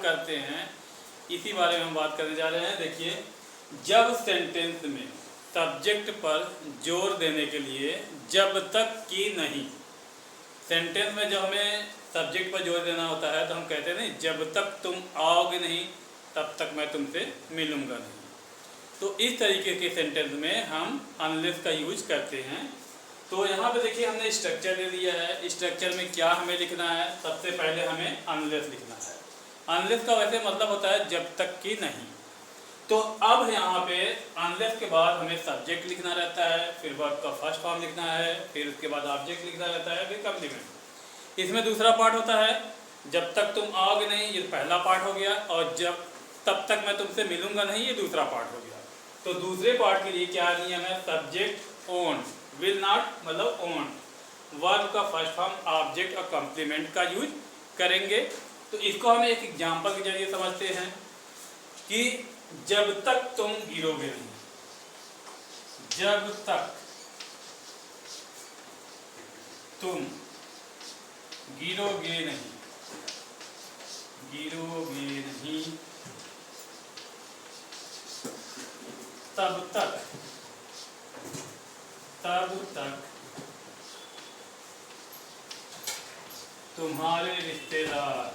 करते हैं इसी बारे में हम बात करने जा रहे हैं। देखिए, जब सेंटेंस में सब्जेक्ट पर जोर देने के लिए जब तक कि नहीं, सेंटेंस में जब हमें सब्जेक्ट पर जोर देना होता है तो हम कहते हैं नहीं, जब तक तुम आओगे नहीं तब तक मैं तुमसे मिलूंगा नहीं। तो इस तरीके के सेंटेंस में हम अनलेस का यूज करते हैं। तो यहाँ पे देखिए हमने स्ट्रक्चर दे दिया है। स्ट्रक्चर में क्या हमें लिखना है, सबसे पहले हमें अनलेस लिखना है। अनलेस का वैसे मतलब होता है जब तक कि नहीं। तो अब यहाँ पे अनलेस के बाद हमें सब्जेक्ट लिखना रहता है, फिर वर्ब का फर्स्ट फॉर्म लिखना है, फिर उसके बाद ऑब्जेक्ट लिखना रहता है, फिर कम्प्लीमेंट। इसमें दूसरा पार्ट होता है जब तक तुम आओगे नहीं, ये पहला पार्ट हो गया, और जब तब तक मैं तुमसे मिलूंगा नहीं, ये दूसरा पार्ट हो गया। तो दूसरे पार्ट के लिए क्या नियम है, सब्जेक्ट ओन, विल नॉट मतलब ओन, वर्ब का फर्स्ट फॉर्म, ऑब्जेक्ट और कम्प्लीमेंट का यूज करेंगे। तो इसको हम एक एग्जाम्पल के जरिए समझते हैं कि जब तक तुम गिरोगे नहीं, जब तक तुम गिरोगे नहीं, गिरोगे नहीं तब तक तुम्हारे रिश्तेदार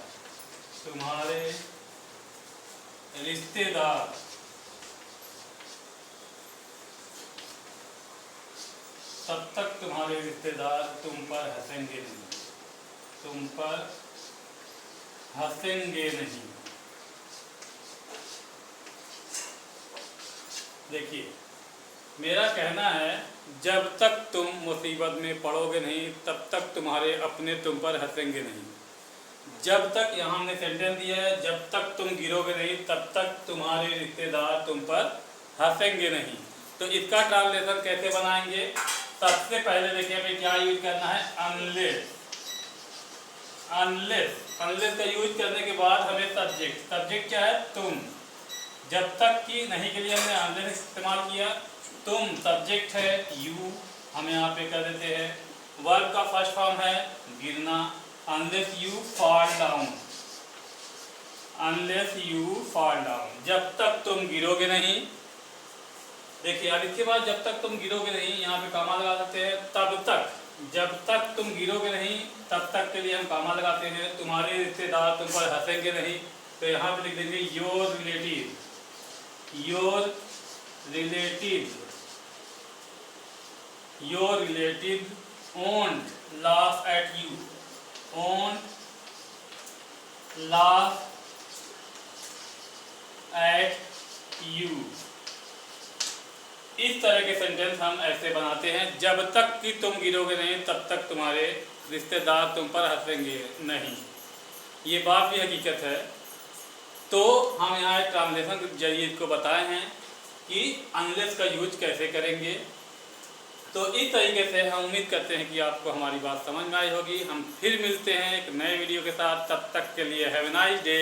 तब तक तुम्हारे रिश्तेदार तुम पर हंसेंगे नहीं, तुम पर हंसेंगे नहीं। देखिए, मेरा कहना है जब तक तुम मुसीबत में पड़ोगे नहीं तब तक तुम्हारे अपने तुम पर हंसेंगे नहीं। जब तक, यहाँ हमने सेंटेंस दिया है, जब तक तुम गिरोगे नहीं तब तक तुम्हारे रिश्तेदार तुम पर हंसेंगे नहीं। तो इसका ट्रांसलेशन कैसे बनाएंगे, सबसे पहले देखिए हमें क्या यूज करना है, अनलेस। अनलेस का यूज करने के बाद हमें सब्जेक्ट क्या है, तुम। जब तक कि नहीं के लिए हमने अनलेस इस्तेमाल किया, तुम सब्जेक्ट है, यू हम यहाँ पे कर देते हैं। वर्ब का फर्स्ट फॉर्म है गिरना, unless you fall down, unless you fall down, जब तक तुम गिरोगे नहीं। देखिए अब इसके बाद जब तक तुम गिरोगे नहीं, यहाँ पे कामा लगा सकते हैं, तब तक, जब तक तुम गिरोगे नहीं तब तक के लिए हम कामा लगाते हैं। तुम्हारे रिश्तेदार तुम पर हंसेंगे नहीं, तो यहाँ पे लिख देंगे your relative, your relative won't laugh at you, won't laugh at you। इस तरह के सेंटेंस हम ऐसे बनाते हैं, जब तक कि तुम गिरोगे नहीं तब तक तुम्हारे रिश्तेदार तुम पर हंसेंगे नहीं। ये बात भी हकीकत है। तो हम यहाँ ट्रांसलेशन के जरिए इसको बताए हैं कि अनलेस का यूज कैसे करेंगे। तो इस तरीके से हम उम्मीद करते हैं कि आपको हमारी बात समझ में आई होगी। हम फिर मिलते हैं एक नए वीडियो के साथ, तब तक के लिए हैव अ नाइस डे।